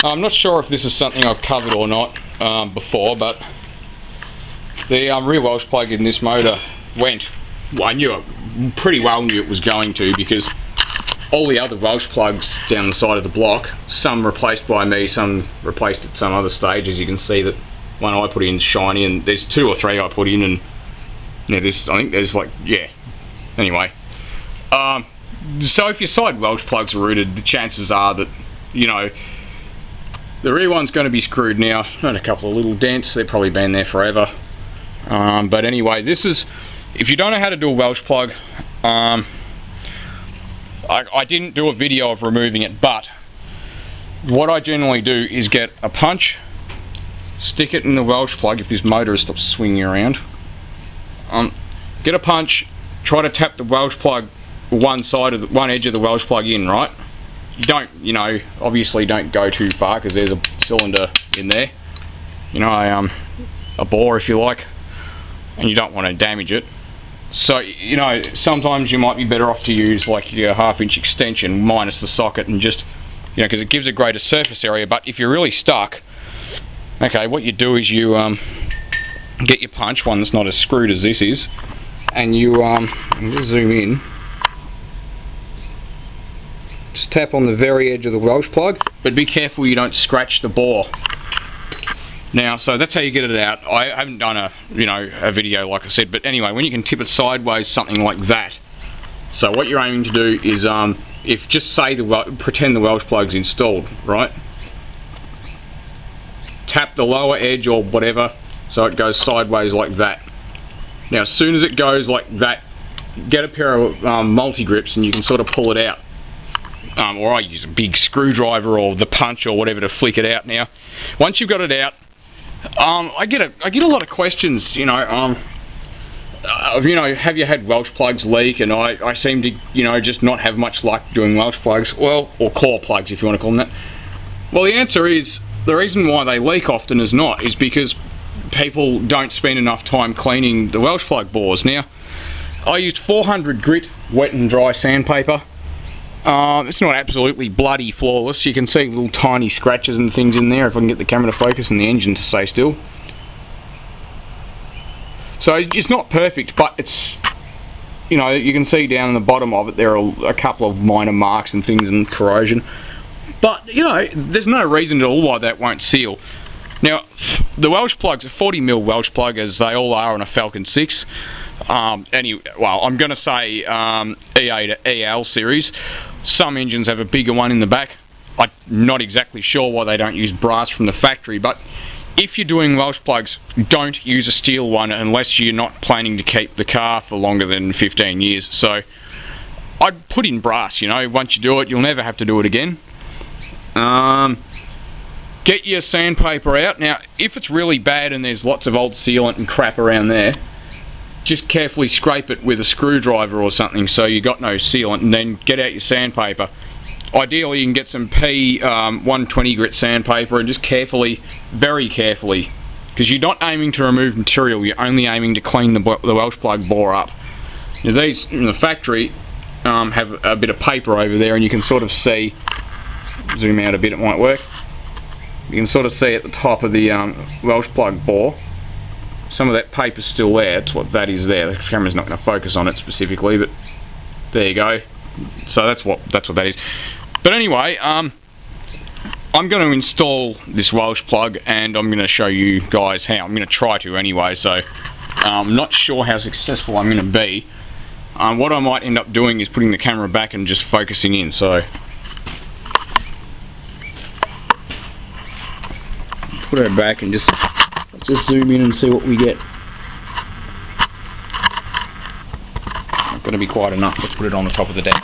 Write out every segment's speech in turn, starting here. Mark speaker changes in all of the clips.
Speaker 1: I'm not sure if this is something I've covered or not before, but the rear Welsh plug in this motor went. Well, I knew it, pretty well knew it was going to, because all the other Welsh plugs down the side of the block, some replaced by me, some replaced at some other stage. As you can see, that one I put in is shiny, and there's 2 or 3 I put in, and yeah, I think there's like, yeah. Anyway, so if your side Welsh plugs are rooted, the chances are that, you know, the rear one's going to be screwed now. Not a couple of little dents, they've probably been there forever. But anyway, this is, if you don't know how to do a Welsh plug, I didn't do a video of removing it, but what I generally do is get a punch, stick it in the Welsh plug if this motor has stopped swinging around. Get a punch, try to tap the Welsh plug one edge of the Welsh plug in, right? You don't, you know, obviously don't go too far, because there's a cylinder in there, you know, a bore if you like, and you don't want to damage it. So, you know, sometimes you might be better off to use like your 1/2 inch extension minus the socket, and just, you know, because it gives a greater surface area. But if you're really stuck, okay, what you do is you get your punch, one that's not as screwed as this is, and you just zoom in. Just tap on the very edge of the Welsh plug, but be careful you don't scratch the bore. Now, so that's how you get it out. I haven't done a video like I said, but anyway, when you can tip it sideways, something like that. So what you're aiming to do is, if just say pretend the Welsh plug's installed, right? Tap the lower edge or whatever, so it goes sideways like that. Now, as soon as it goes like that, get a pair of multi-grips and you can sort of pull it out. Or I use a big screwdriver or the punch or whatever to flick it out. Now, once you've got it out, I get a lot of questions, you know, have you had Welsh plugs leak? And I seem to, you know, just not have much luck doing Welsh plugs, well, or core plugs if you want to call them that. Well, the answer is, the reason why they leak often is because people don't spend enough time cleaning the Welsh plug bores. Now, I used 400 grit wet and dry sandpaper. It's not absolutely bloody flawless. You can see little tiny scratches and things in there if I can get the camera to focus and the engine to stay still. So it's not perfect, but it's, you know, you can see down in the bottom of it there are a couple of minor marks and things and corrosion. But, you know, there's no reason at all why that won't seal. Now, the Welsh plug's a 40mm Welsh plug, as they all are on a Falcon 6. Well, I'm going to say EA to EL series. Some engines have a bigger one in the back. I'm not exactly sure why they don't use brass from the factory, but if you're doing Welsh plugs, don't use a steel one unless you're not planning to keep the car for longer than 15 years. So I'd put in brass, you know, once you do it, you'll never have to do it again. Get your sandpaper out. Now, if it's really bad and there's lots of old sealant and crap around there, just carefully scrape it with a screwdriver or something so you got no sealant, and then get out your sandpaper. Ideally you can get some P120 grit sandpaper, and just carefully, very carefully, because you're not aiming to remove material, you're only aiming to clean the Welsh plug bore up. Now, these in the factory have a bit of paper over there, and you can sort of see, zoom out a bit, it might work, you can sort of see at the top of the Welsh plug bore, some of that paper's still there. It's what that is there. The camera's not going to focus on it specifically, but there you go. So that's what that is. But anyway, I'm going to install this Welsh plug, and I'm going to show you guys how. I'm going to try to anyway, so I'm not sure how successful I'm going to be. What I might end up doing is putting the camera back and just focusing in. So put it back and just zoom in and see what we get. Not going to be quite enough. Let's put it on the top of the deck.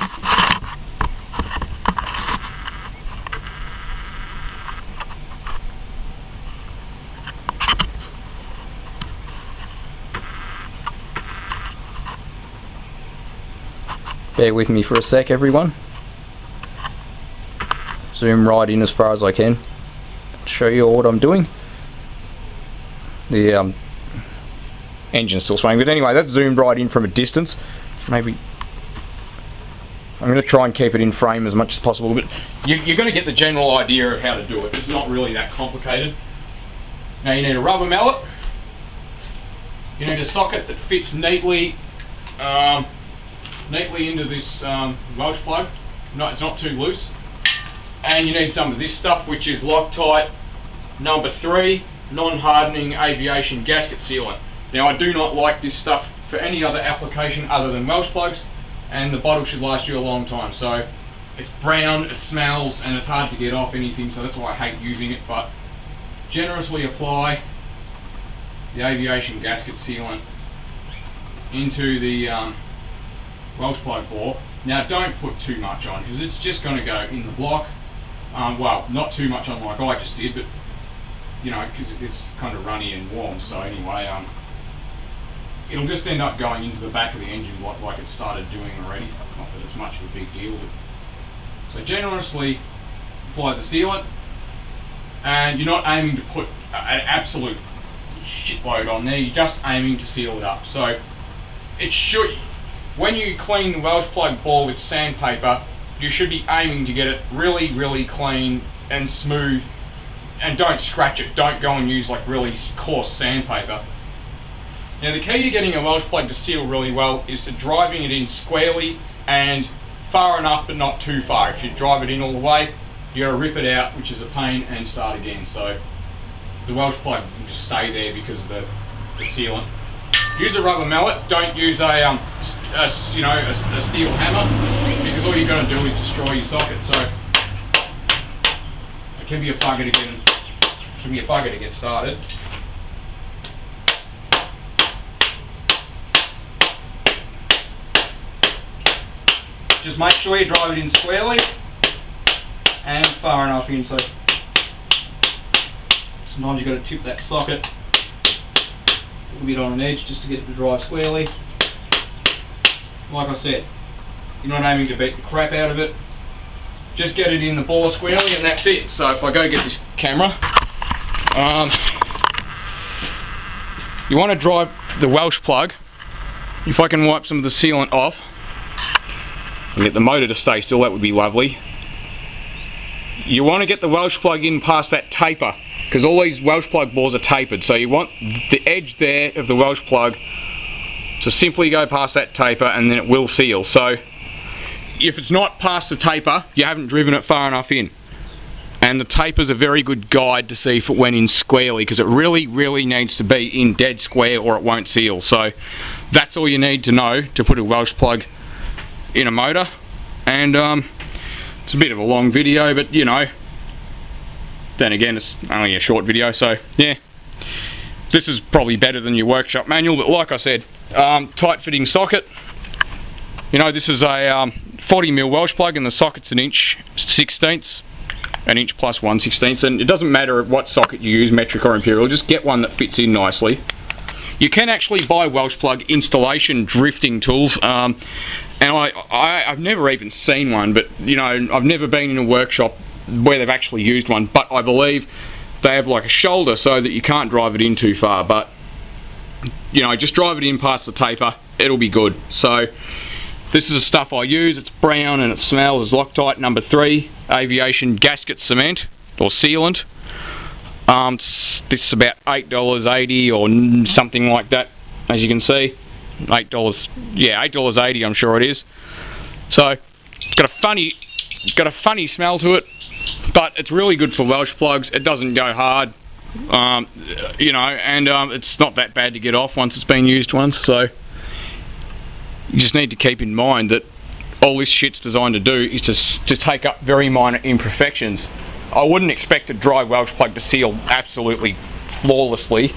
Speaker 1: Bear with me for a sec, everyone. Zoom right in as far as I can. Show you all what I'm doing. The engine's still swaying, but anyway, that's zoomed right in from a distance. Maybe I'm going to try and keep it in frame as much as possible, but you're going to get the general idea of how to do it. It's not really that complicated. Now you need a rubber mallet. You need a socket that fits neatly into this Welsh plug. No, it's not too loose. And you need some of this stuff, which is Loctite number 3 non-hardening aviation gasket sealant. Now I do not like this stuff for any other application other than Welsh plugs, and the bottle should last you a long time. So it's brown, it smells, and it's hard to get off anything, so that's why I hate using it. But generously apply the aviation gasket sealant into the Welsh plug bore. Now don't put too much on, because it's just going to go in the block. Well, not too much on like I just did, but you know, because it's kind of runny and warm. So anyway, it'll just end up going into the back of the engine like it started doing already. Not that it's much of a big deal, but so generously apply the sealant, and you're not aiming to put an absolute shitload on there. You're just aiming to seal it up. So it should, when you clean the Welsh plug bore with sandpaper, you should be aiming to get it really, really clean and smooth, and don't scratch it. Don't go and use like really coarse sandpaper. Now the key to getting a Welsh plug to seal really well is to driving it in squarely and far enough but not too far. If you drive it in all the way, you got to rip it out, which is a pain, and start again. So the Welsh plug will just stay there because of the sealant. Use a rubber mallet. Don't use a steel hammer, because all you're going to do is destroy your socket. So it can be a bugger to get started. Just make sure you drive it in squarely and far enough in. So sometimes you've got to tip that socket a little bit on an edge just to get it to drive squarely. Like I said, you're not aiming to beat the crap out of it. Just get it in the bore squarely, and that's it. So if I go get this camera, you want to drive the Welsh plug. If I can wipe some of the sealant off and get the motor to stay still, that would be lovely. You want to get the Welsh plug in past that taper, because all these Welsh plug bores are tapered, so you want the edge there of the Welsh plug to simply go past that taper, and then it will seal. So if it's not past the taper, you haven't driven it far enough in. And the taper's a very good guide to see if it went in squarely, because it really, really needs to be in dead square or it won't seal. So that's all you need to know to put a Welsh plug in a motor. And it's a bit of a long video, but you know, then again it's only a short video, so yeah, this is probably better than your workshop manual. But like I said, tight fitting socket. You know, this is a 40mm Welsh plug, and the socket's an inch 16ths, an inch plus 1/16, and it doesn't matter what socket you use, metric or imperial, just get one that fits in nicely. You can actually buy Welsh plug installation drifting tools, and I've never even seen one, but you know, I've never been in a workshop where they've actually used one, but I believe they have like a shoulder so that you can't drive it in too far. But you know, just drive it in past the taper, it'll be good. So this is the stuff I use. It's brown and it smells. It's Loctite number 3 aviation gasket cement or sealant. This is about $8.80 or something like that, as you can see. $8, yeah, $8.80 I'm sure it is. So it's got a funny smell to it, but it's really good for Welsh plugs. It doesn't go hard, you know, and it's not that bad to get off once it's been used once. So you just need to keep in mind that all this shit's designed to do is to take up very minor imperfections. I wouldn't expect a dry Welsh plug to seal absolutely flawlessly,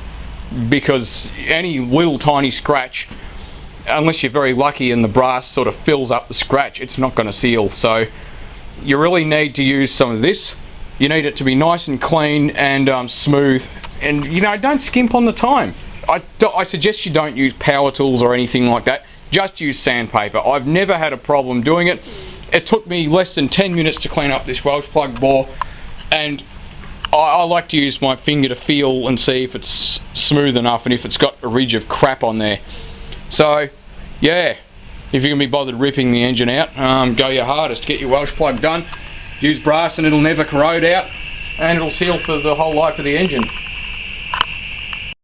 Speaker 1: because any little tiny scratch, unless you're very lucky and the brass sort of fills up the scratch, it's not going to seal. So you really need to use some of this. You need it to be nice and clean and smooth, and you know, don't skimp on the time. I suggest you don't use power tools or anything like that. Just use sandpaper. I've never had a problem doing it. It took me less than 10 minutes to clean up this Welsh plug bore, and I like to use my finger to feel and see if it's smooth enough and if it's got a ridge of crap on there. So yeah, if you can be bothered ripping the engine out, go your hardest. Get your Welsh plug done. Use brass and it'll never corrode out, and it'll seal for the whole life of the engine.